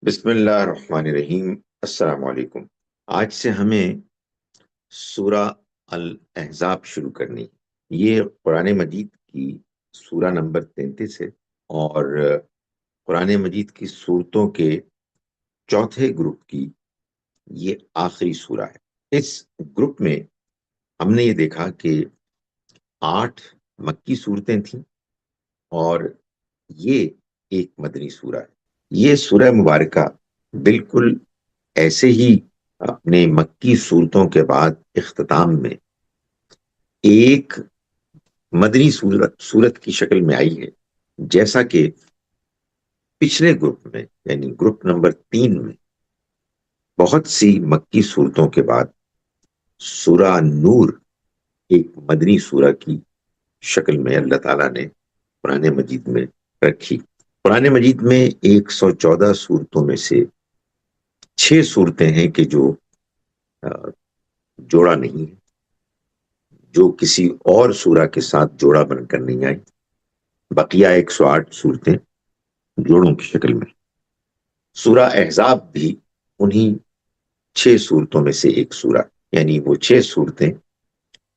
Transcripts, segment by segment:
بسم اللہ الرحمن الرحیم۔ السلام علیکم۔ آج سے ہمیں سورہ الاحزاب شروع کرنی ہے۔ یہ قرآن مجید کی سورہ نمبر 33 ہے اور قرآن مجید کی سورتوں کے چوتھے گروپ کی یہ آخری سورہ ہے۔ اس گروپ میں ہم نے یہ دیکھا کہ 8 مکی صورتیں تھیں اور یہ ایک مدنی سورہ ہے۔ یہ سورہ مبارکہ بالکل ایسے ہی اپنے مکی صورتوں کے بعد اختتام میں ایک مدنی صورت کی شکل میں آئی ہے، جیسا کہ پچھلے گروپ میں یعنی گروپ نمبر 3 میں بہت سی مکی صورتوں کے بعد سورہ نور ایک مدنی سورہ کی شکل میں اللہ تعالیٰ نے قرآن مجید میں رکھی۔ قرآن مجید میں 114 صورتوں میں سے 6 صورتیں ہیں کہ جو جوڑا نہیں ہے، جو کسی اور سورہ کے ساتھ جوڑا بن کر نہیں آئی۔ بقیہ 108 صورتیں جوڑوں کی شکل میں۔ سورہ احزاب بھی انہی 6 صورتوں میں سے ایک سورہ، یعنی وہ 6 صورتیں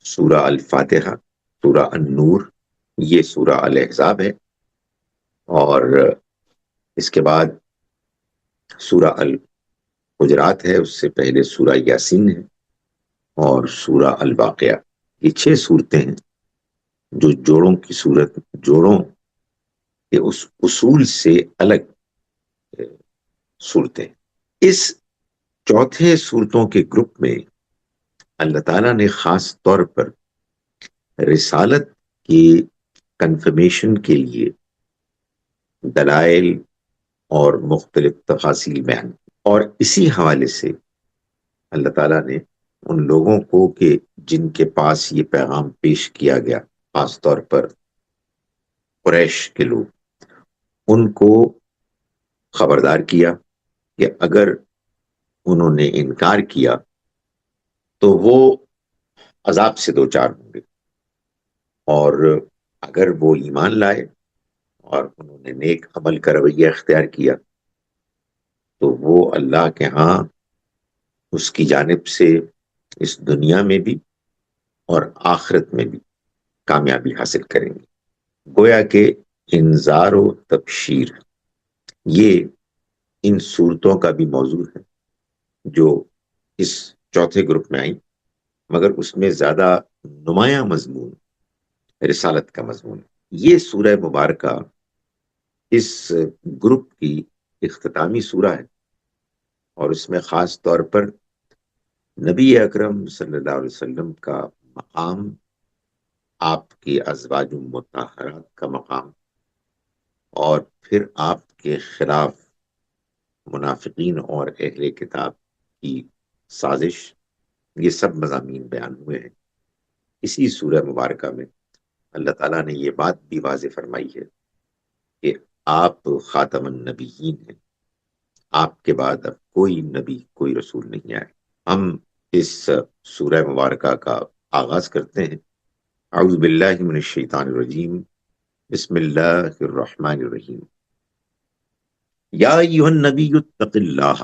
سورہ الفاتحہ، سورہ النور، یہ سورہ الاحزاب ہے، اور اس کے بعد سورہ الحجرات ہے، اس سے پہلے سورہ یاسین ہے اور سورہ الواقعہ۔ یہ 6 صورتیں ہیں جو جوڑوں کے اس اصول سے الگ صورتیں۔ اس چوتھے صورتوں کے گروپ میں اللہ تعالیٰ نے خاص طور پر رسالت کی کنفرمیشن کے لیے دلائل اور مختلف تفاصیل بیان کی، اور اسی حوالے سے اللہ تعالیٰ نے ان لوگوں کو کہ جن کے پاس یہ پیغام پیش کیا گیا، خاص طور پر قریش کے لوگ، ان کو خبردار کیا کہ اگر انہوں نے انکار کیا تو وہ عذاب سے دوچار ہوں گے، اور اگر وہ ایمان لائے اور انہوں نے نیک عمل کا رویہ اختیار کیا تو وہ اللہ کے ہاں اس کی جانب سے اس دنیا میں بھی اور آخرت میں بھی کامیابی حاصل کریں گے۔ گویا کہ انذار و تبشیر یہ ان صورتوں کا بھی موضوع ہے جو اس چوتھے گروپ میں آئیں، مگر اس میں زیادہ نمایاں مضمون رسالت کا مضمون ہے۔ یہ سورہ مبارکہ اس گروپ کی اختتامی سورہ ہے، اور اس میں خاص طور پر نبی اکرم صلی اللہ علیہ وسلم کا مقام، آپ کے ازواج مطہرات کا مقام، اور پھر آپ کے خلاف منافقین اور اہل کتاب کی سازش، یہ سب مضامین بیان ہوئے ہیں۔ اسی سورہ مبارکہ میں اللہ تعالیٰ نے یہ بات بھی واضح فرمائی ہے کہ آپ خاتم النبیین ہیں، آپ کے بعد اب کوئی نبی، کوئی رسول نہیں آئے۔ ہم اس سورہ مبارکہ کا آغاز کرتے ہیں۔ اعوذ باللہ من الشیطان الرجیم، بسم اللہ الرحمن الرحیم۔ یا ایھا النبی اتق اللہ،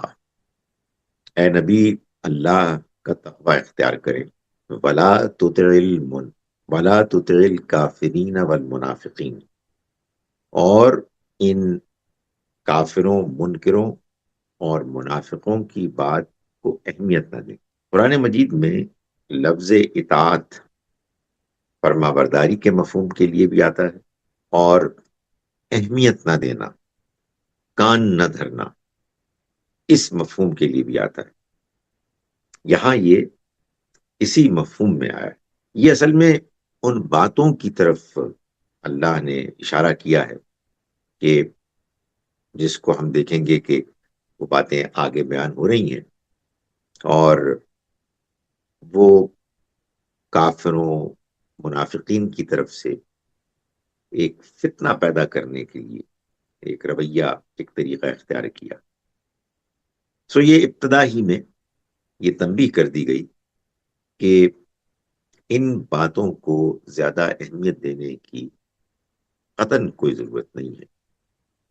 اے نبی اللہ کا تقوی اختیار کریں، ولا تطع الکافرین والمنافقین، اور ان کافروں، منکروں اور منافقوں کی بات کو اہمیت نہ دیں۔ قرآن مجید میں لفظ اطاعت فرما برداری کے مفہوم کے لیے بھی آتا ہے، اور اہمیت نہ دینا، کان نہ دھرنا، اس مفہوم کے لیے بھی آتا ہے۔ یہاں یہ اسی مفہوم میں آیا ہے۔ یہ اصل میں ان باتوں کی طرف اللہ نے اشارہ کیا ہے کہ جس کو ہم دیکھیں گے کہ وہ باتیں آگے بیان ہو رہی ہیں، اور وہ کافروں، منافقین کی طرف سے ایک فتنہ پیدا کرنے کے لیے ایک رویہ، ایک طریقہ اختیار کیا۔ یہ ابتدا ہی میں یہ تنبیہ کر دی گئی کہ ان باتوں کو زیادہ اہمیت دینے کی قطعاً کوئی ضرورت نہیں ہے،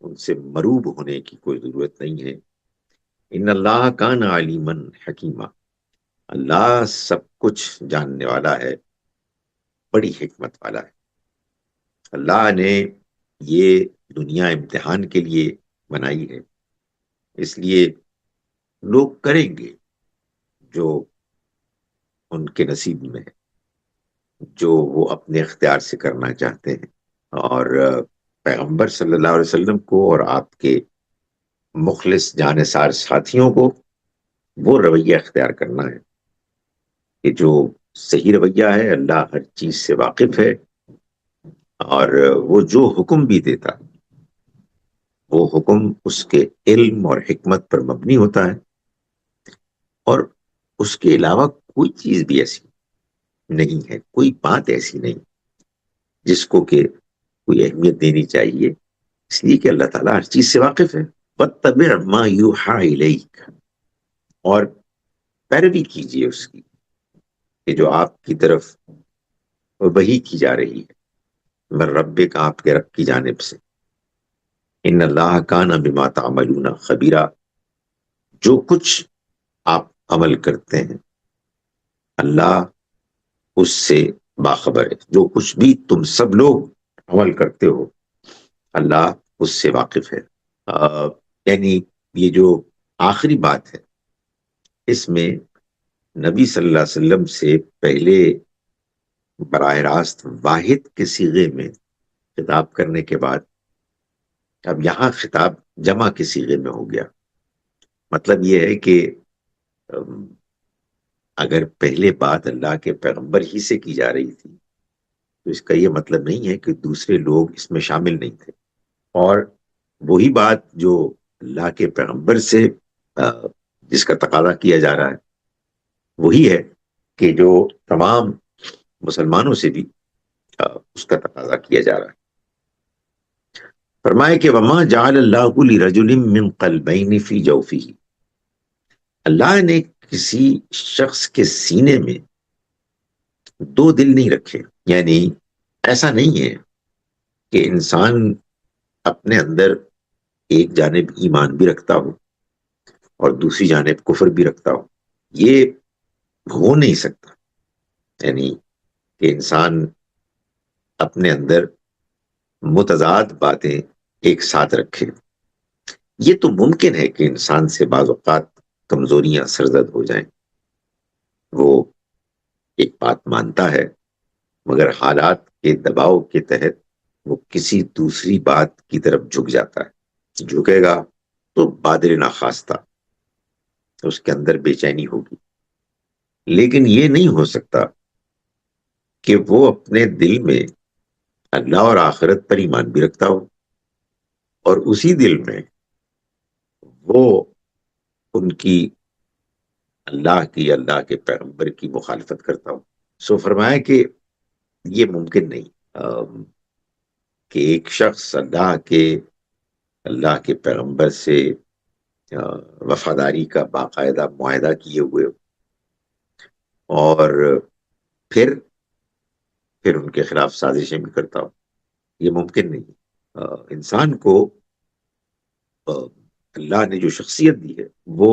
ان سے مروب ہونے کی کوئی ضرورت نہیں ہے، ان اللہ کان علیما حکیما، اللہ سب کچھ جاننے والا ہے، بڑی حکمت والا ہے۔ اللہ نے یہ دنیا امتحان کے لیے بنائی ہے، اس لیے لوگ کریں گے جو ان کے نصیب میں ہے، جو وہ اپنے اختیار سے کرنا چاہتے ہیں۔ اور پیغمبر صلی اللہ علیہ وسلم کو اور آپ کے مخلص جانثار ساتھیوں کو وہ رویہ اختیار کرنا ہے کہ جو صحیح رویہ ہے، اللہ ہر چیز سے واقف ہے، اور وہ جو حکم بھی دیتا وہ حکم اس کے علم اور حکمت پر مبنی ہوتا ہے، اور اس کے علاوہ کوئی چیز بھی ایسی نہیں ہے، کوئی بات ایسی نہیں جس کو کہ کوئی اہمیت دینی چاہیے، اس لیے کہ اللہ تعالیٰ ہر چیز سے واقف ہے۔ وَاتَّبِعْ مَا يُوحَىٰ إِلَيْكَ، اور پیروی کیجیے اس کی کہ جو آپ کی طرف وحی کی جا رہی ہے، من ربک، آپ کے رب کی جانب سے۔ ان اللہ کان بما تعملون خبیرا، جو کچھ آپ عمل کرتے ہیں اللہ اس سے باخبر ہے، جو کچھ بھی تم سب لوگ عمل کرتے ہو اللہ اس سے واقف ہے۔ یعنی یہ جو آخری بات ہے، اس میں نبی صلی اللہ علیہ وسلم سے پہلے براہ راست واحد کے صیغے میں خطاب کرنے کے بعد اب یہاں خطاب جمع کے صیغے میں ہو گیا۔ مطلب یہ ہے کہ اگر پہلے بات اللہ کے پیغمبر ہی سے کی جا رہی تھی تو اس کا یہ مطلب نہیں ہے کہ دوسرے لوگ اس میں شامل نہیں تھے، اور وہی بات جو اللہ کے پیغمبر سے جس کا تقاضا کیا جا رہا ہے وہی ہے کہ جو تمام مسلمانوں سے بھی اس کا تقاضا کیا جا رہا ہے۔ فرمائے کہ وما جعل اللہ لرجل من قلبین فی جوفہ، اللہ نے کسی شخص کے سینے میں دو دل نہیں رکھے، یعنی ایسا نہیں ہے کہ انسان اپنے اندر ایک جانب ایمان بھی رکھتا ہو اور دوسری جانب کفر بھی رکھتا ہو، یہ ہو نہیں سکتا، یعنی کہ انسان اپنے اندر متضاد باتیں ایک ساتھ رکھے۔ یہ تو ممکن ہے کہ انسان سے بعض اوقات کمزوریاں سرزد ہو جائیں، وہ ایک بات مانتا ہے مگر حالات کے دباؤ کے تحت وہ کسی دوسری بات کی طرف جھک جاتا ہے، جھکے گا تو بادر ناخواستہ اس کے اندر بے چینی ہوگی، لیکن یہ نہیں ہو سکتا کہ وہ اپنے دل میں اللہ اور آخرت پر ایمان بھی رکھتا ہو اور اسی دل میں وہ ان کی اللہ کے پیغمبر کی مخالفت کرتا ہو۔ سو فرمایا کہ یہ ممکن نہیں کہ ایک شخص اللہ کے پیغمبر سے وفاداری کا باقاعدہ معاہدہ کیے ہوئے اور پھر ان کے خلاف سازشیں بھی کرتا ہو، یہ ممکن نہیں۔ انسان کو اللہ نے جو شخصیت دی ہے وہ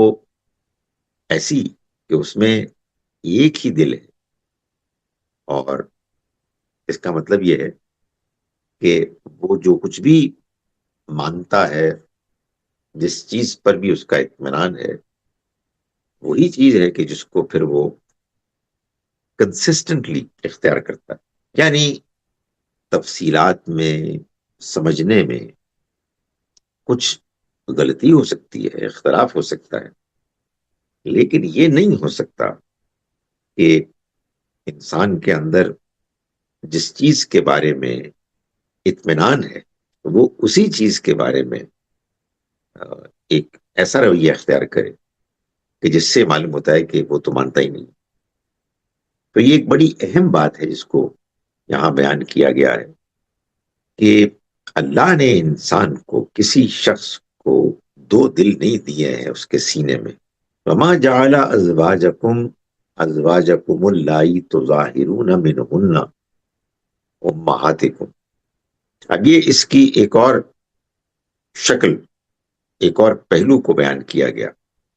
ایسی کہ اس میں ایک ہی دل ہے، اور اس کا مطلب یہ ہے کہ وہ جو کچھ بھی مانتا ہے، جس چیز پر بھی اس کا اطمینان ہے، وہی چیز ہے کہ جس کو پھر وہ کنسسٹنٹلی اختیار کرتا ہے۔ یعنی تفصیلات میں سمجھنے میں کچھ غلطی ہو سکتی ہے، اختلاف ہو سکتا ہے، لیکن یہ نہیں ہو سکتا کہ انسان کے اندر جس چیز کے بارے میں اطمینان ہے وہ اسی چیز کے بارے میں ایک ایسا رویہ اختیار کرے کہ جس سے معلوم ہوتا ہے کہ وہ تو مانتا ہی نہیں۔ تو یہ ایک بڑی اہم بات ہے جس کو یہاں بیان کیا گیا ہے کہ اللہ نے انسان کو، کسی شخص کو دو دل نہیں دیے ہیں اس کے سینے میں۔ وما جعل ازواجکم اللائی تظاہرون منہن امہاتکم، اب یہ اس کی ایک اور شکل، ایک اور پہلو کو بیان کیا گیا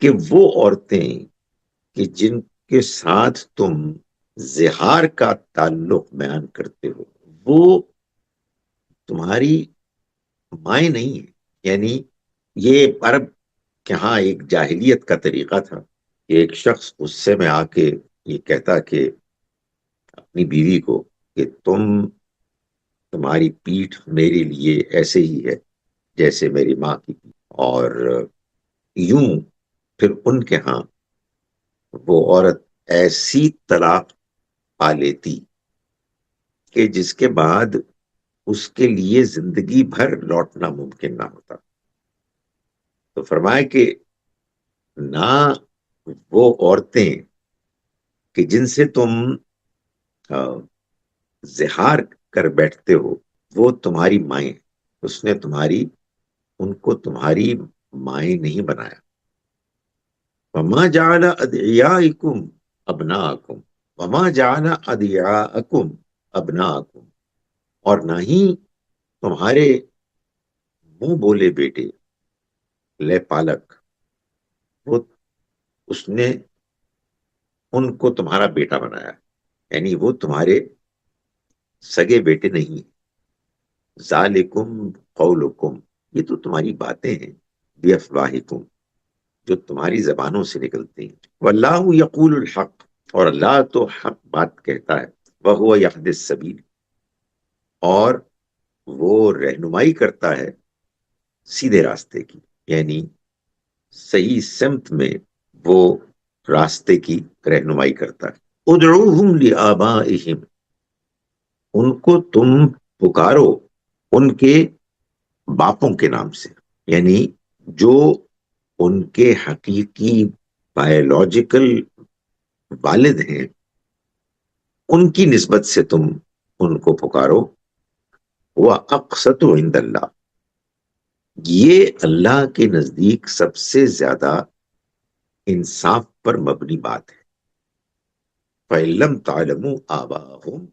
کہ وہ عورتیں کہ جن کے ساتھ تم زہار کا تعلق بیان کرتے ہو وہ تمہاری مائیں نہیں ہیں. یعنی یہ عرب کے ہاں ایک جاہلیت کا طریقہ تھا کہ ایک شخص غصے میں آ کے یہ کہتا کہ اپنی بیوی کو کہ تمہاری پیٹھ میرے لیے ایسے ہی ہے جیسے میری ماں کی پیٹھ. اور یوں پھر ان کے ہاں وہ عورت ایسی طلاق پا لیتی کہ جس کے بعد اس کے لیے زندگی بھر لوٹنا ممکن نہ ہوتا. تو فرمایا کہ نہ وہ عورتیں کہ جن سے تم زہار کر بیٹھتے ہو وہ تمہاری مائیں. اس نے ان کو تمہاری مائیں نہیں بنایا. وما جعل ادعیاءکم ابناءکم وما جعل ادعیاءکم ابناءکم، اور نہ ہی تمہارے منہ بولے بیٹے لے پالک اس نے ان کو تمہارا بیٹا بنایا. یعنی وہ تمہارے سگے بیٹے نہیں ہیں. ذالکم قولکم، یہ تو تمہاری باتیں ہیں، بیفواہکم، جو تمہاری زبانوں سے نکلتی ہیں. واللہ یقول الحق، اور اللہ تو حق بات کہتا ہے. وہو یہدی السبیل، اور وہ رہنمائی کرتا ہے سیدھے راستے کی، یعنی صحیح سمت میں وہ راستے کی رہنمائی کرتا ہے. ادعوہم لآبائہم، ان کو تم پکارو ان کے باپوں کے نام سے، یعنی جو ان کے حقیقی بایولوجیکل والد ہیں ان کی نسبت سے تم ان کو پکارو. وَأَقْسَطُ عِندَ اللَّهِ، یہ اللہ کے نزدیک سب سے زیادہ انصاف پر مبنی بات ہے. فَإِن لَّمْ تَعْلَمُوا آبَاءَهُمْ،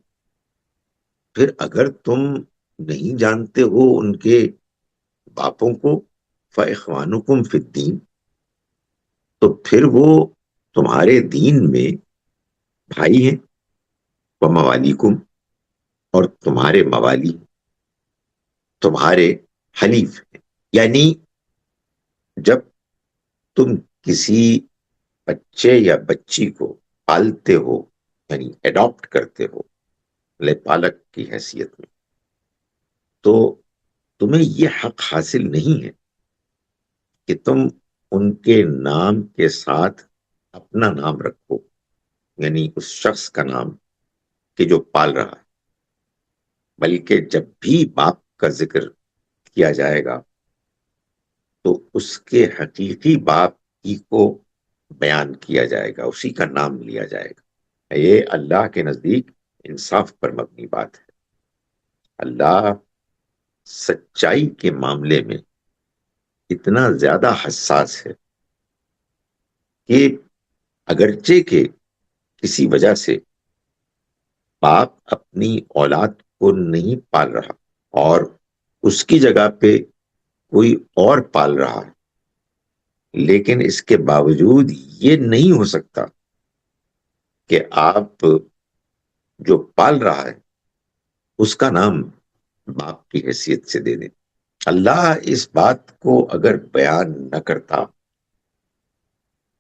پھر اگر تم نہیں جانتے ہو ان کے باپوں کو، فَإِخْوَانُكُمْ فِي الدِّينِ، تو پھر وہ تمہارے دین میں بھائی ہیں. وَمَوَالِيكُمْ، اور تمہارے موالی، تمہارے حلیف ہیں. یعنی جب تم کسی بچے یا بچی کو پالتے ہو، یعنی ایڈاپٹ کرتے ہو لے پالک کی حیثیت میں، تو تمہیں یہ حق حاصل نہیں ہے کہ تم ان کے نام کے ساتھ اپنا نام رکھو، یعنی اس شخص کا نام کہ جو پال رہا ہے. بلکہ جب بھی باپ کا ذکر کیا جائے گا تو اس کے حقیقی باپ ہی کو بیان کیا جائے گا، اسی کا نام لیا جائے گا. یہ اللہ کے نزدیک انصاف پر مبنی بات ہے. اللہ سچائی کے معاملے میں اتنا زیادہ حساس ہے کہ اگرچہ کہ کسی وجہ سے باپ اپنی اولاد کو نہیں پال رہا اور اس کی جگہ پہ کوئی اور پال رہا ہے، لیکن اس کے باوجود یہ نہیں ہو سکتا کہ آپ جو پال رہا ہے اس کا نام باپ کی حیثیت سے دے دیں. اللہ اس بات کو اگر بیان نہ کرتا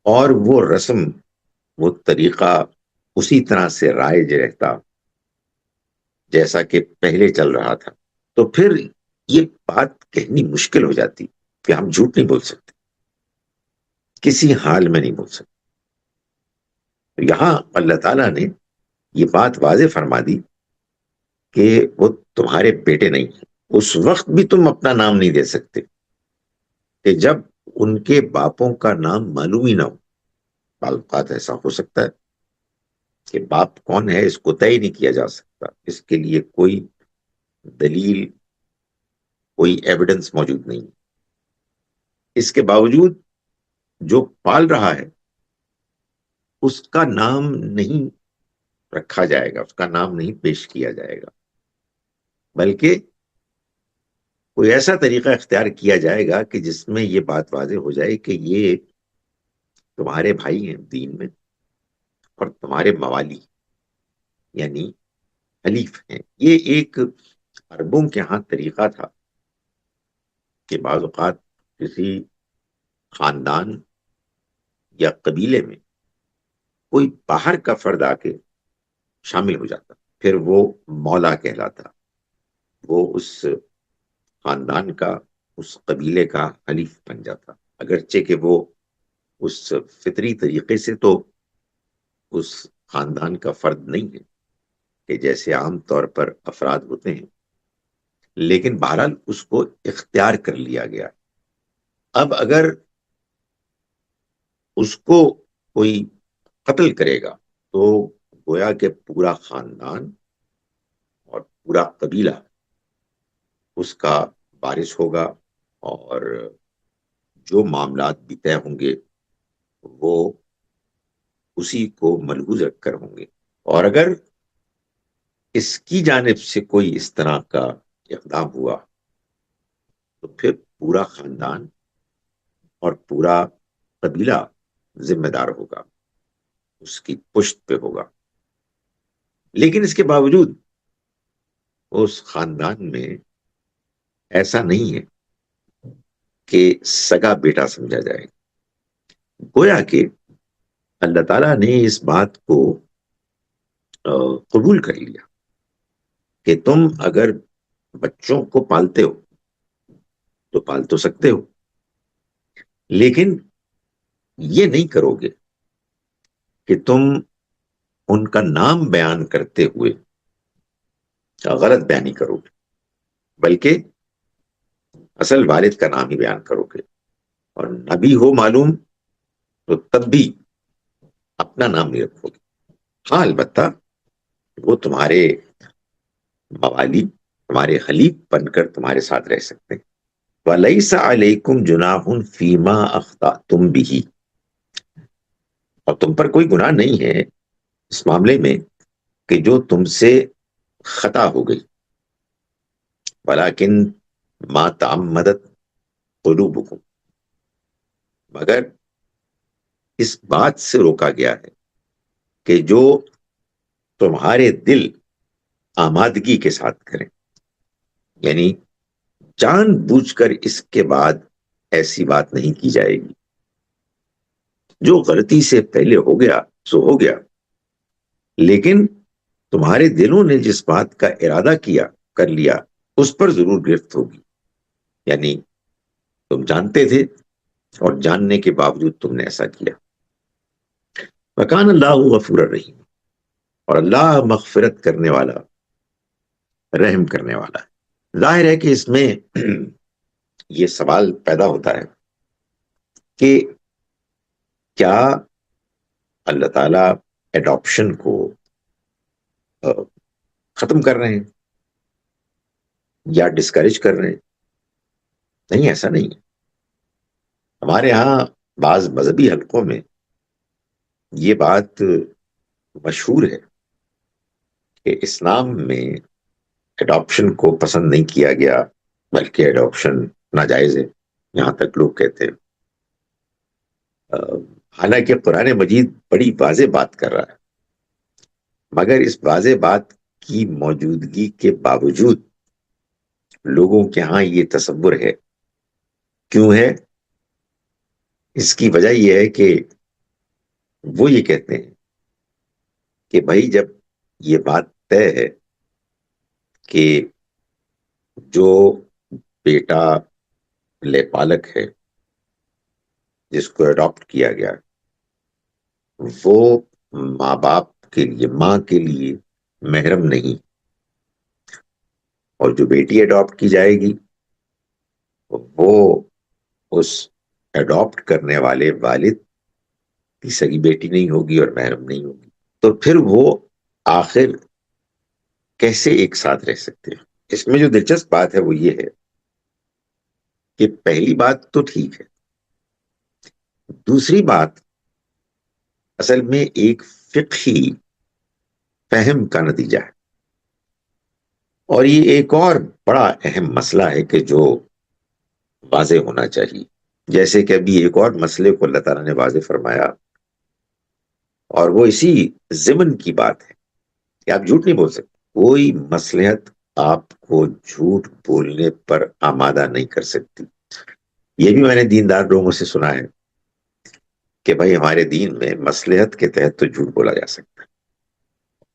اور وہ رسم، وہ طریقہ اسی طرح سے رائج رہتا جیسا کہ پہلے چل رہا تھا، تو پھر یہ بات کہنی مشکل ہو جاتی کہ ہم جھوٹ نہیں بول سکتے، کسی حال میں نہیں بول سکتے. یہاں اللہ تعالیٰ نے یہ بات واضح فرما دی کہ وہ تمہارے بیٹے نہیں ہیں. اس وقت بھی تم اپنا نام نہیں دے سکتے کہ جب ان کے باپوں کا نام معلوم ہی نہ ہو. بعض اوقات ایسا ہو سکتا ہے کہ باپ کون ہے اس کو طے نہیں کیا جا سکتا، اس کے لیے کوئی دلیل، کوئی ایویڈنس موجود نہیں. اس کے باوجود جو پال رہا ہے اس کا نام نہیں رکھا جائے گا، اس کا نام نہیں پیش کیا جائے گا، بلکہ کوئی ایسا طریقہ اختیار کیا جائے گا کہ جس میں یہ بات واضح ہو جائے کہ یہ تمہارے بھائی ہیں دین میں، اور تمہارے موالی یعنی حلیف ہیں. یہ ایک عربوں کے ہاں طریقہ تھا کہ بعض اوقات کسی خاندان یا قبیلے میں کوئی باہر کا فرد آ کے شامل ہو جاتا، پھر وہ مولا کہلاتا، وہ اس خاندان کا، اس قبیلے کا حلیف بن جاتا، اگرچہ کہ وہ اس فطری طریقے سے تو اس خاندان کا فرد نہیں ہے کہ جیسے عام طور پر افراد ہوتے ہیں، لیکن بہرحال اس کو اختیار کر لیا گیا. اب اگر اس کو کوئی قتل کرے گا تو گویا کہ پورا خاندان اور پورا قبیلہ اس کا وارث ہوگا، اور جو معاملات بھی طے ہوں گے وہ اسی کو ملحوظ رکھ کر ہوں گے. اور اگر اس کی جانب سے کوئی اس طرح کا اقدام ہوا تو پھر پورا خاندان اور پورا قبیلہ ذمہ دار ہوگا، اس کی پشت پہ ہوگا. لیکن اس کے باوجود اس خاندان میں ایسا نہیں ہے کہ سگا بیٹا سمجھا جائے. گویا کہ اللہ تعالیٰ نے اس بات کو قبول کر لیا کہ تم اگر بچوں کو پالتے ہو تو پال تو سکتے ہو، لیکن یہ نہیں کرو گے کہ تم ان کا نام بیان کرتے ہوئے غلط بیانی کرو گے، بلکہ اصل والد کا نام ہی بیان کرو گے. اور نبی ہو معلوم تو تب بھی اپنا نام نہیں رکھو گے. ہاں البتہ وہ تمہارے موالی، تمہارے حلیف بن کر تمہارے ساتھ رہ سکتے ہیں. وَلَيْسَ عَلَيْكُمْ جُنَاحٌ فِي مَا أَخْطَأْتُمْ بِهِ، اور تم پر کوئی گناہ نہیں ہے اس معاملے میں کہ جو تم سے خطا ہو گئی. وَلَكِنْ مَا تَعَمَّدَتْ قُلُوبُكُمْ، مگر اس بات سے روکا گیا ہے کہ جو تمہارے دل آمادگی کے ساتھ کریں، یعنی جان بوجھ کر اس کے بعد ایسی بات نہیں کی جائے گی. جو غلطی سے پہلے ہو گیا سو ہو گیا، لیکن تمہارے دلوں نے جس بات کا ارادہ کیا کر لیا اس پر ضرور گرفت ہوگی. یعنی تم جانتے تھے اور جاننے کے باوجود تم نے ایسا کیا. وَكَانَ اللَّهُ غَفُورًا رَحِيمًا، اور اللہ مغفرت کرنے والا، رحم کرنے والا ہے. ظاہر ہے کہ اس میں یہ سوال پیدا ہوتا ہے کہ کیا اللہ تعالیٰ ایڈاپشن کو ختم کر رہے ہیں یا ڈسکریج کر رہے ہیں؟ نہیں، ایسا نہیں ہے. ہمارے ہاں بعض مذہبی حلقوں میں یہ بات مشہور ہے کہ اسلام میں ایڈاپشن کو پسند نہیں کیا گیا، بلکہ ایڈاپشن ناجائز ہے، یہاں تک لوگ کہتے ہیں. حالانکہ قرآن مجید بڑی واضح بات کر رہا ہے، مگر اس واضح بات کی موجودگی کے باوجود لوگوں کے ہاں یہ تصور ہے. کیوں ہے؟ اس کی وجہ یہ ہے کہ وہ یہ کہتے ہیں کہ بھائی جب یہ بات طے ہے کہ جو بیٹا لے پالک ہے جس کو اڈاپٹ کیا گیا وہ ماں باپ کے لیے، ماں کے لیے محرم نہیں، اور جو بیٹی اڈاپٹ کی جائے گی وہ اس اڈاپٹ کرنے والے والد کی سگی بیٹی نہیں ہوگی اور محرم نہیں ہوگی. تو پھر وہ آخر کیسے ایک ساتھ رہ سکتے ہیں؟ اس میں جو دلچسپ بات ہے وہ یہ ہے کہ پہلی بات تو ٹھیک ہے، دوسری بات اصل میں ایک فقہی فہم کا نتیجہ ہے، اور یہ ایک اور بڑا اہم مسئلہ ہے کہ جو واضح ہونا چاہیے. جیسے کہ ابھی ایک اور مسئلے کو اللہ تعالیٰ نے واضح فرمایا، اور وہ اسی ضمن کی بات ہے کہ آپ جھوٹ نہیں بول سکتے. کوئی مصلحت آپ کو جھوٹ بولنے پر آمادہ نہیں کر سکتی. یہ بھی میں نے دیندار لوگوں سے سنا ہے کہ بھائی ہمارے دین میں مصلحت کے تحت تو جھوٹ بولا جا سکتا ہے.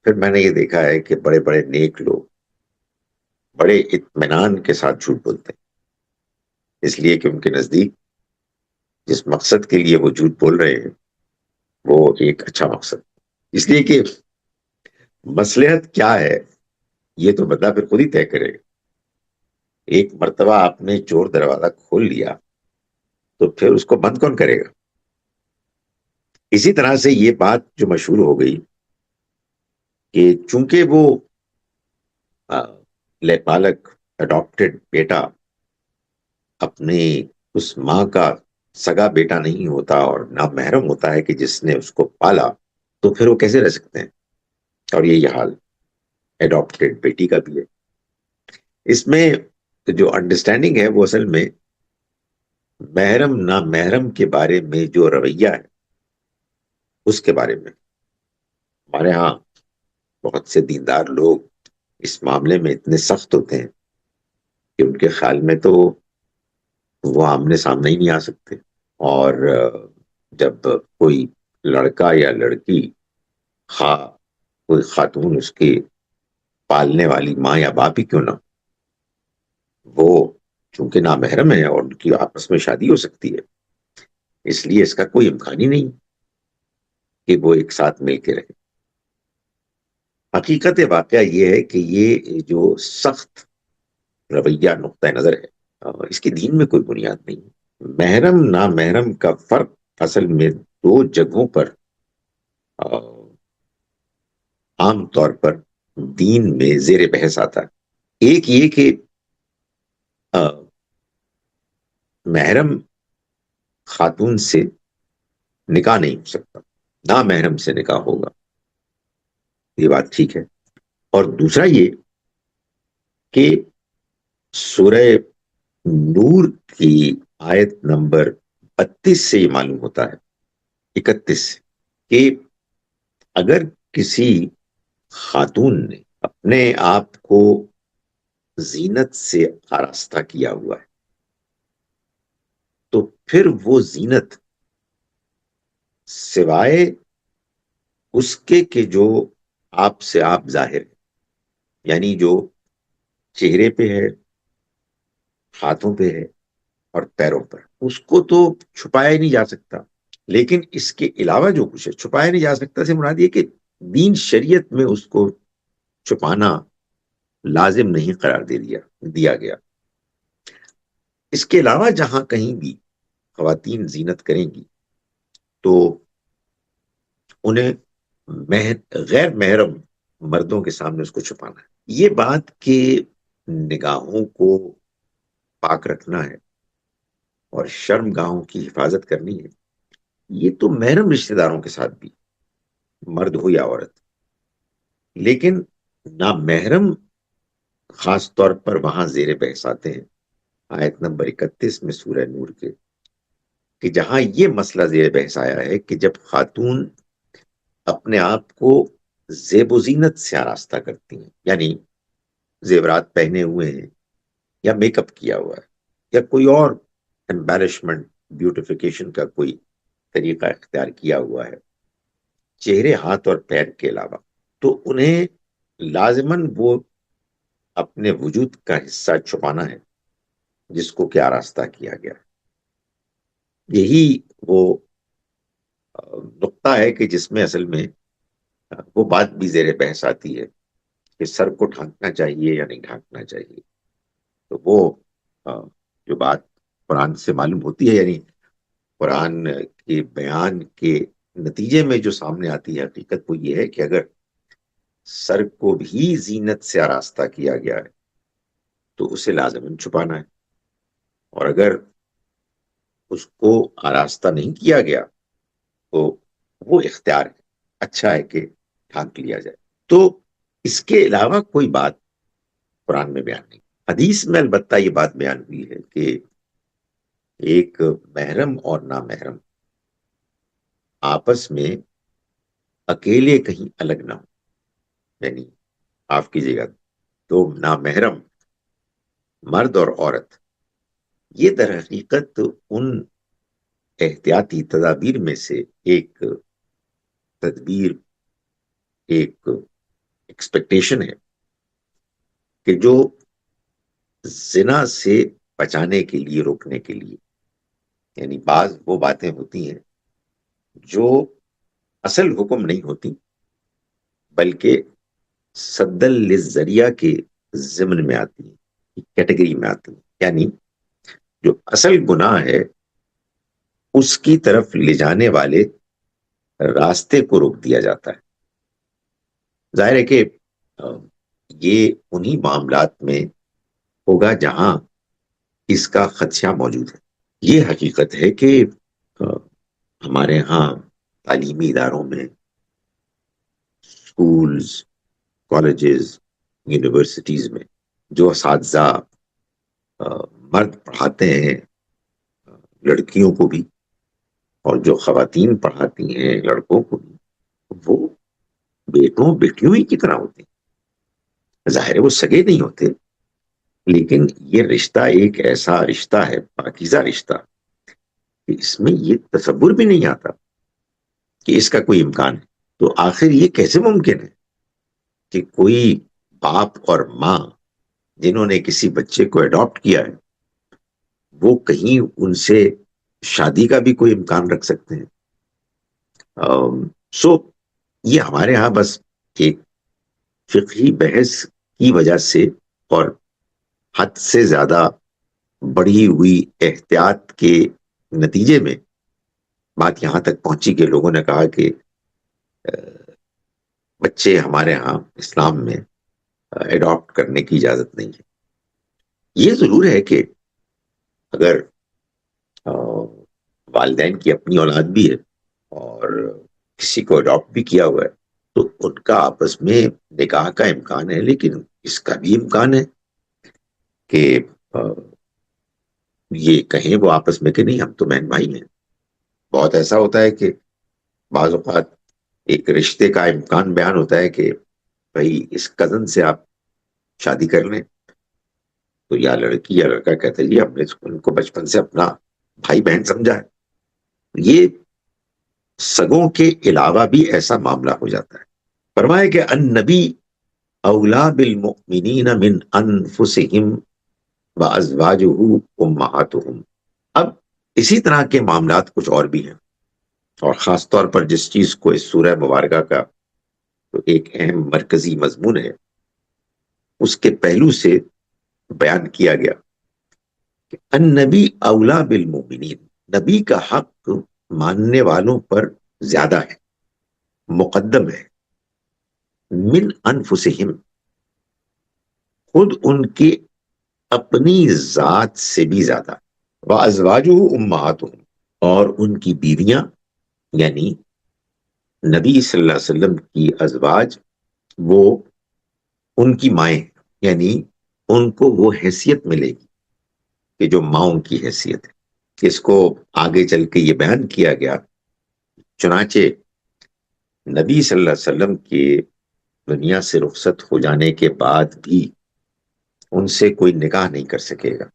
پھر میں نے یہ دیکھا ہے کہ بڑے بڑے نیک لوگ بڑے اطمینان کے ساتھ جھوٹ بولتے ہیں، اس لیے کہ ان کے نزدیک جس مقصد کے لیے وہ جھوٹ بول رہے ہیں وہ ایک اچھا مقصد. اس لیے کہ مصلحت کیا ہے یہ تو بندہ پھر خود ہی طے کرے گا. ایک مرتبہ آپ نے چور دروازہ کھول لیا تو پھر اس کو بند کون کرے گا؟ اسی طرح سے یہ بات جو مشہور ہو گئی کہ چونکہ وہ پالک اڈاپٹڈ بیٹا اپنے اس ماں کا سگا بیٹا نہیں ہوتا اور نامحرم ہوتا ہے کہ جس نے اس کو پالا، تو پھر وہ کیسے رہ سکتے ہیں؟ اور یہ حال اڈاپٹڈ بیٹی کا بھی ہے. اس میں جو انڈرسٹینڈنگ ہے وہ اصل میں محرم نامحرم کے بارے میں جو رویہ ہے اس کے بارے میں. ہمارے ہاں بہت سے دیندار لوگ اس معاملے میں اتنے سخت ہوتے ہیں کہ ان کے خیال میں تو وہ آمنے سامنے ہی نہیں آ سکتے. اور جب کوئی لڑکا یا لڑکی، خواہ کوئی خاتون اس کی پالنے والی ماں یا باپ ہی کیوں نہ، وہ چونکہ نامحرم ہے اور ان کی آپس میں شادی ہو سکتی ہے، اس لیے اس کا کوئی امکان ہی نہیں کہ وہ ایک ساتھ مل کے رہے. حقیقت واقعہ یہ ہے کہ یہ جو سخت رویہ نقطہ نظر ہے اس کی دین میں کوئی بنیاد نہیں. محرم نامحرم کا فرق اصل میں دو جگہوں پر عام طور پر دین میں زیر بحث آتا ہے. ایک یہ کہ محرم خاتون سے نکاح نہیں ہو سکتا، نامحرم سے نکاح ہوگا، یہ بات ٹھیک ہے. اور دوسرا یہ کہ سورہ نور کی آیت نمبر 32 سے یہ معلوم ہوتا ہے، 31 سے، کہ اگر کسی خاتون نے اپنے آپ کو زینت سے آراستہ کیا ہوا ہے تو پھر وہ زینت سوائے اس کے کہ جو آپ سے آپ ظاہر ہے، یعنی جو چہرے پہ ہے، ہاتھوں پہ ہے اور پیروں پر، اس کو تو چھپایا ہی نہیں جا سکتا. لیکن اس کے علاوہ جو کچھ ہے چھپایا نہیں جا سکتا سے مراد یہ کہ دین شریعت میں اس کو چھپانا لازم نہیں قرار دیا گیا. اس کے علاوہ جہاں کہیں بھی خواتین زینت کریں گی تو انہیں غیر محرم مردوں کے سامنے اس کو چھپانا ہے. یہ بات کہ نگاہوں کو پاک رکھنا ہے اور شرم گاہوں کی حفاظت کرنی ہے، یہ تو محرم رشتہ داروں کے ساتھ بھی، مرد ہو یا عورت. لیکن نامحرم خاص طور پر وہاں زیر بحث آتے ہیں آیت نمبر 31 میں سورہ نور کے، کہ جہاں یہ مسئلہ زیر بحث آیا ہے کہ جب خاتون اپنے آپ کو زیب و زینت سے آراستہ کرتی ہیں، یعنی زیورات پہنے ہوئے ہیں یا میک اپ کیا ہوا ہے یا کوئی اور ایمبیرشمنٹ بیوٹیفیکیشن کا کوئی طریقہ اختیار کیا ہوا ہے چہرے، ہاتھ اور پیر کے علاوہ، تو انہیں لازماً وہ اپنے وجود کا حصہ چھپانا ہے جس کو کہ آراستہ کیا گیا. یہی وہ نقطہ ہے کہ جس میں اصل میں وہ بات بھی زیر بحث آتی ہے کہ سر کو ڈھانکنا چاہیے یا نہیں ڈھانکنا چاہیے. تو وہ جو بات قرآن سے معلوم ہوتی ہے، یعنی قرآن کے بیان کے نتیجے میں جو سامنے آتی ہے حقیقت وہ یہ ہے کہ اگر سر کو بھی زینت سے آراستہ کیا گیا ہے تو اسے لازماً چھپانا ہے، اور اگر اس کو آراستہ نہیں کیا گیا تو وہ اختیار ہے، اچھا ہے کہ ڈھانک لیا جائے. تو اس کے علاوہ کوئی بات قرآن میں بیان نہیں. حدیث میں البتہ یہ بات بیان ہوئی ہے کہ ایک محرم اور نامحرم آپس میں اکیلے کہیں الگ نہ ہو، یعنی آپ کیجیے گا تو نامحرم مرد اور عورت یہ در حقیقت ان احتیاطی تدابیر میں سے ایک تدبیر، ایک ایکسپیکٹیشن ہے کہ جو زنا سے بچانے کے لیے، روکنے کے لیے، یعنی بعض وہ باتیں ہوتی ہیں جو اصل حکم نہیں ہوتی بلکہ سدل للذریعہ کے ضمن میں آتی ہیں، کیٹیگری میں آتی ہیں، یعنی جو اصل گناہ ہے اس کی طرف لے جانے والے راستے کو روک دیا جاتا ہے۔ ظاہر ہے کہ یہ انہی معاملات میں ہوگا جہاں اس کا خدشہ موجود ہے۔ یہ حقیقت ہے کہ ہمارے ہاں تعلیمی اداروں میں، اسکولز، کالجز، یونیورسٹیز میں جو اساتذہ مرد پڑھاتے ہیں لڑکیوں کو بھی، اور جو خواتین پڑھاتی ہیں لڑکوں کو بھی، وہ بیٹوں بیٹیوں ہی کی طرح ہوتے ہیں۔ ظاہر ہے وہ سگے نہیں ہوتے، لیکن یہ رشتہ ایک ایسا رشتہ ہے، پاکیزہ رشتہ، کہ اس میں یہ تصور بھی نہیں آتا کہ اس کا کوئی امکان ہے۔ تو آخر یہ کیسے ممکن ہے کہ کوئی باپ اور ماں جنہوں نے کسی بچے کو اڈاپٹ کیا ہے وہ کہیں ان سے شادی کا بھی کوئی امکان رکھ سکتے ہیں؟ سو یہ ہمارے ہاں بس ایک فقہی بحث کی وجہ سے اور حد سے زیادہ بڑھی ہوئی احتیاط کے نتیجے میں بات یہاں تک پہنچی کہ لوگوں نے کہا کہ بچے ہمارے ہاں اسلام میں اڈاپٹ کرنے کی اجازت نہیں ہے۔ یہ ضرور ہے کہ اگر والدین کی اپنی اولاد بھی ہے اور کسی کو اڈاپٹ بھی کیا ہوا ہے تو ان کا آپس میں نکاح کا امکان ہے، لیکن اس کا بھی امکان ہے کہ یہ کہیں وہ آپس میں کہ نہیں ہم تو بہن بھائی ہیں۔ بہت ایسا ہوتا ہے کہ بعض اوقات ایک رشتے کا امکان بیان ہوتا ہے کہ بھائی اس کزن سے آپ شادی کر لیں، تو یا لڑکی یا لڑکا کہتا ہے جی ہم نے ان کو بچپن سے اپنا بھائی بہن سمجھا ہے۔ یہ سگوں کے علاوہ بھی ایسا معاملہ ہو جاتا ہے۔ فرمایا کہ النبی اولا بالمؤمنین من انفسہم وازواجہ امہاتہم۔ اب اسی طرح کے معاملات کچھ اور بھی ہیں، اور خاص طور پر جس چیز کو اس سورہ مبارکہ کا ایک اہم مرکزی مضمون ہے اس کے پہلو سے بیان کیا گیا کہ النبی اولا بالمؤمنین، نبی کا حق ماننے والوں پر زیادہ ہے، مقدم ہے، من انفسہم، خود ان کے اپنی ذات سے بھی زیادہ، وازواجہ امہاتہم، اور ان کی بیویاں یعنی نبی صلی اللہ علیہ وسلم کی ازواج وہ ان کی مائیں، یعنی ان کو وہ حیثیت ملے گی کہ جو ماؤں کی حیثیت ہے۔ اس کو آگے چل کے یہ بیان کیا گیا، چنانچہ نبی صلی اللہ علیہ وسلم کے دنیا سے رخصت ہو جانے کے بعد بھی ان سے کوئی نکاح نہیں کر سکے گا۔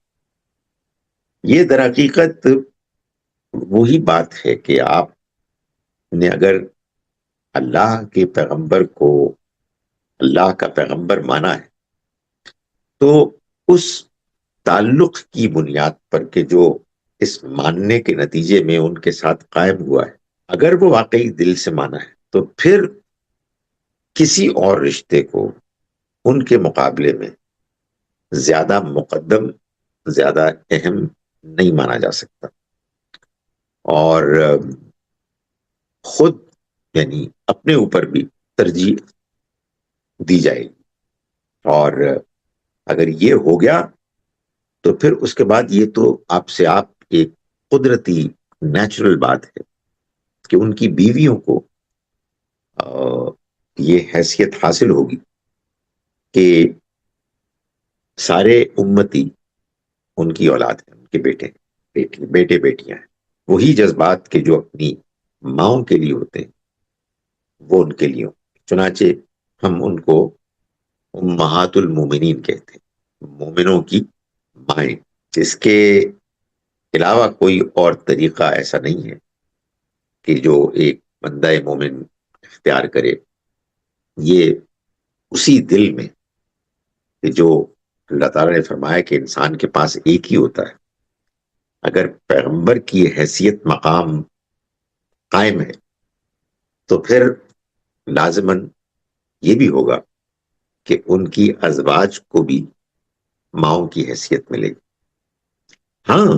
یہ در حقیقت وہی بات ہے کہ آپ نے اگر اللہ کے پیغمبر کو اللہ کا پیغمبر مانا ہے تو اس تعلق کی بنیاد پر کہ جو اس ماننے کے نتیجے میں ان کے ساتھ قائم ہوا ہے، اگر وہ واقعی دل سے مانا ہے تو پھر کسی اور رشتے کو ان کے مقابلے میں زیادہ مقدم، زیادہ اہم نہیں مانا جا سکتا، اور خود یعنی اپنے اوپر بھی ترجیح دی جائے گی۔ اور اگر یہ ہو گیا تو پھر اس کے بعد یہ تو آپ سے آپ ایک قدرتی نیچرل بات ہے کہ ان کی بیویوں کو یہ حیثیت حاصل ہوگی کہ سارے امتی ان کی اولاد ہیں، ان کے بیٹے ہیں۔ بیٹے بیٹیاں ہیں، وہی جذبات کے جو اپنی ماؤں کے لیے ہوتے ہیں وہ ان کے لیے ہوں۔ چنانچہ ہم ان کو امہات المومنین کہتے ہیں، مومنوں کی مائیں۔ اس کے علاوہ کوئی اور طریقہ ایسا نہیں ہے کہ جو ایک بندہ مومن اختیار کرے، یہ اسی دل میں کہ جو اللہ تعالیٰ نے فرمایا کہ انسان کے پاس ایک ہی ہوتا ہے، اگر پیغمبر کی حیثیت مقام قائم ہے تو پھر لازماً یہ بھی ہوگا کہ ان کی ازواج کو بھی ماؤں کی حیثیت ملے گی۔ ہاں،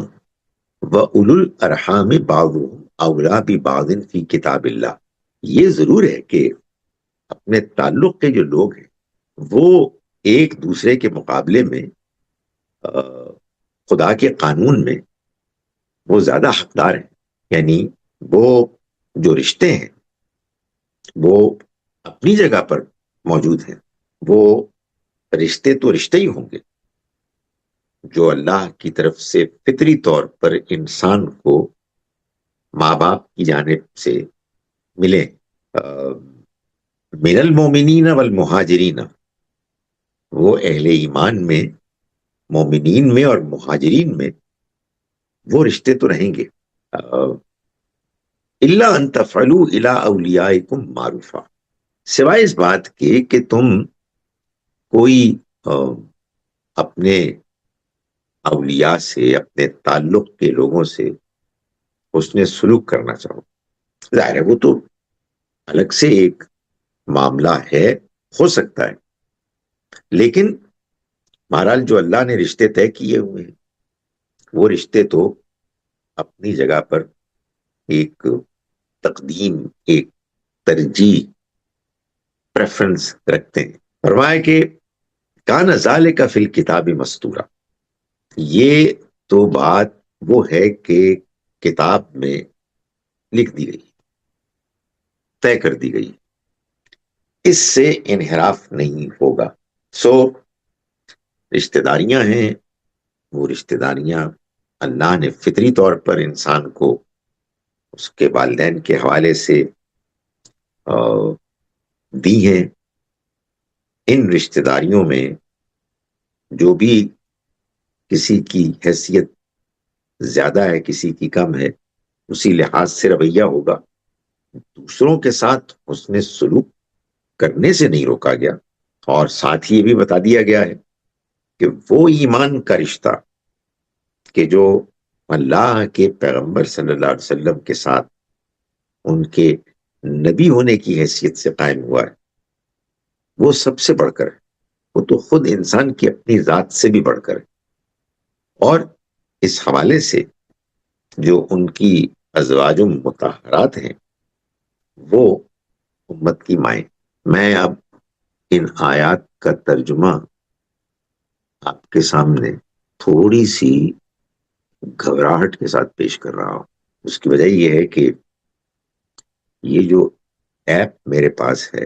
وَأُولُو الْأَرْحَامِ بَعْضُهُمْ أَوْلَىٰ بِبَعْضٍ فِي کتاب اللہ، یہ ضرور ہے کہ اپنے تعلق کے جو لوگ ہیں وہ ایک دوسرے کے مقابلے میں خدا کے قانون میں وہ زیادہ حقدار ہیں، یعنی وہ جو رشتے ہیں وہ اپنی جگہ پر موجود ہیں، وہ رشتے تو رشتے ہی ہوں گے جو اللہ کی طرف سے فطری طور پر انسان کو ماں باپ کی جانب سے ملے۔ من المومنین والمہاجرین، وہ اہل ایمان میں، مومنین میں اور مہاجرین میں وہ رشتے تو رہیں گے۔ الا ان تفعلوا الى اولیائکم معروفا، سوائے اس بات کے کہ تم کوئی اپنے اولیاء سے، اپنے تعلق کے لوگوں سے حسن سلوک کرنا چاہو۔ ظاہر ہے وہ تو الگ سے ایک معاملہ ہے، ہو سکتا ہے، لیکن بہرحال جو اللہ نے رشتے طے کیے ہوئے ہیں وہ رشتے تو اپنی جگہ پر ایک تقدیم، ایک ترجیح، پریفرنس رکھتے ہیں۔ فرمایا کہ کان ذالک فی الکتاب مستورا، یہ تو بات وہ ہے کہ کتاب میں لکھ دی گئی، طے کر دی گئی، اس سے انحراف نہیں ہوگا۔ سو رشتہ داریاں ہیں، وہ رشتہ داریاں اللہ نے فطری طور پر انسان کو اس کے والدین کے حوالے سے دی ہیں۔ ان رشتہ داریوں میں جو بھی کسی کی حیثیت زیادہ ہے، کسی کی کم ہے، اسی لحاظ سے رویہ ہوگا۔ دوسروں کے ساتھ حسن سلوک کرنے سے نہیں روکا گیا، اور ساتھ ہی یہ بھی بتا دیا گیا ہے کہ وہ ایمان کا رشتہ کہ جو اللہ کے پیغمبر صلی اللہ علیہ وسلم کے ساتھ ان کے نبی ہونے کی حیثیت سے قائم ہوا ہے، وہ سب سے بڑھ کر ہے، وہ تو خود انسان کی اپنی ذات سے بھی بڑھ کر ہے۔ اور اس حوالے سے جو ان کی ازواج مطہرات ہیں وہ امت کی مائیں۔ میں اب ان آیات کا ترجمہ آپ کے سامنے تھوڑی سی گھبراہٹ کے ساتھ پیش کر رہا ہوں۔ اس کی وجہ یہ ہے کہ یہ جو ایپ میرے پاس ہے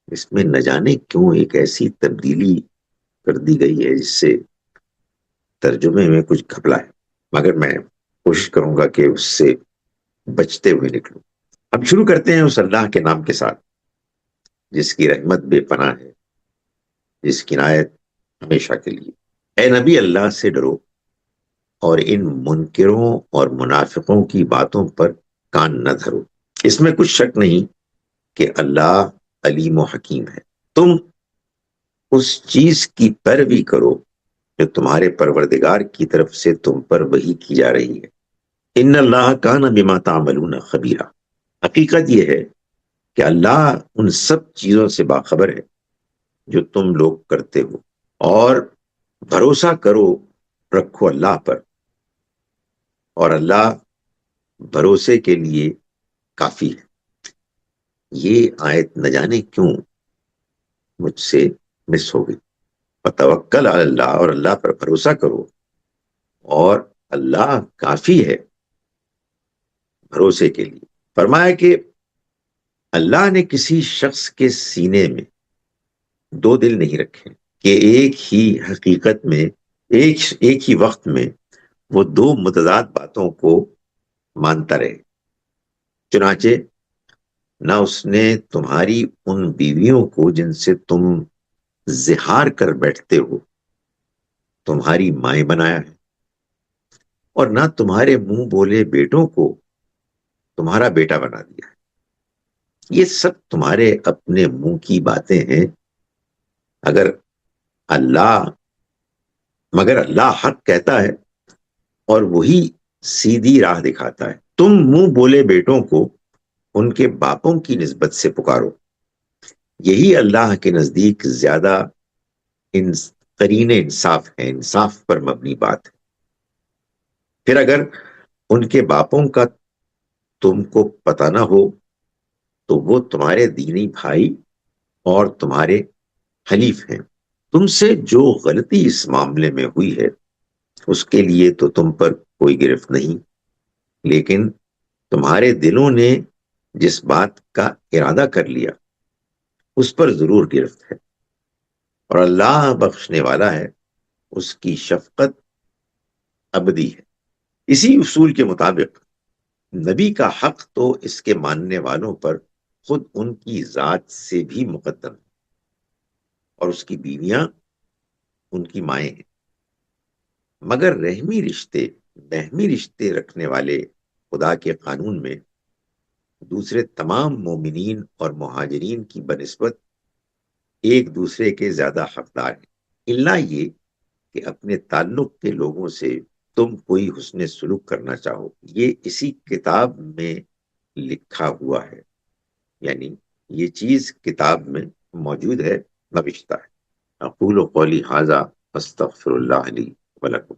اس میں نہ جانے کیوں ایک ایسی تبدیلی کر دی گئی ہے جس سے ترجمے میں کچھ گھپلا ہے، مگر میں کوشش کروں گا کہ اس سے بچتے ہوئے نکلوں۔ اب شروع کرتے ہیں اس اللہ کے نام کے ساتھ جس کی رحمت بے پناہ ہے، جس کی عنایت ہمیشہ کے لیے۔ اے نبی، اللہ سے ڈرو اور ان منکروں اور منافقوں کی باتوں پر کان نہ دھرو۔ اس میں کچھ شک نہیں کہ اللہ علیم و حکیم ہے۔ تم اس چیز کی پیروی کرو جو تمہارے پروردگار کی طرف سے تم پر وحی کی جا رہی ہے۔ ان اللہ کان بما تعملون خبیرا، حقیقت یہ ہے کہ اللہ ان سب چیزوں سے باخبر ہے جو تم لوگ کرتے ہو، اور بھروسہ کرو، رکھو اللہ پر، اور اللہ بھروسے کے لیے کافی ہے۔ یہ آیت نہ جانے کیوں مجھ سے مس ہو گئی۔ وتوکل علی اللہ، اور اللہ پر بھروسہ کرو، اور اللہ کافی ہے بھروسے کے لیے۔ فرمایا کہ اللہ نے کسی شخص کے سینے میں دو دل نہیں رکھے کہ ایک ہی حقیقت میں، ایک ہی وقت میں وہ دو متضاد باتوں کو مانتا رہے۔ چنانچہ نہ اس نے تمہاری ان بیویوں کو جن سے تم زہار کر بیٹھتے ہو تمہاری مائیں بنایا ہے، اور نہ تمہارے منہ بولے بیٹوں کو تمہارا بیٹا بنا دیا ہے۔ یہ سب تمہارے اپنے منہ کی باتیں ہیں، اگر اللہ مگر اللہ حق کہتا ہے اور وہی سیدھی راہ دکھاتا ہے۔ تم منہ بولے بیٹوں کو ان کے باپوں کی نسبت سے پکارو، یہی اللہ کے نزدیک زیادہ قرین انصاف ہے، انصاف پر مبنی بات ہے۔ پھر اگر ان کے باپوں کا تم کو پتہ نہ ہو تو وہ تمہارے دینی بھائی اور تمہارے حلیف ہیں۔ تم سے جو غلطی اس معاملے میں ہوئی ہے اس کے لیے تو تم پر کوئی گرفت نہیں، لیکن تمہارے دلوں نے جس بات کا ارادہ کر لیا اس پر ضرور گرفت ہے، اور اللہ بخشنے والا ہے، اس کی شفقت ابدی ہے۔ اسی اصول کے مطابق نبی کا حق تو اس کے ماننے والوں پر خود ان کی ذات سے بھی مقدم ہے، اور اس کی بیویاں ان کی مائیں ہیں، مگر رحمی رشتے رکھنے والے خدا کے قانون میں دوسرے تمام مومنین اور مہاجرین کی بنسبت ایک دوسرے کے زیادہ حقدار ہیں، الا یہ کہ اپنے تعلق کے لوگوں سے تم کوئی حسن سلوک کرنا چاہو۔ یہ اسی کتاب میں لکھا ہوا ہے، یعنی یہ چیز کتاب میں موجود ہے، نوشتہ ہے۔ اقول قولی ھذا استغفر اللہ لی ولکم۔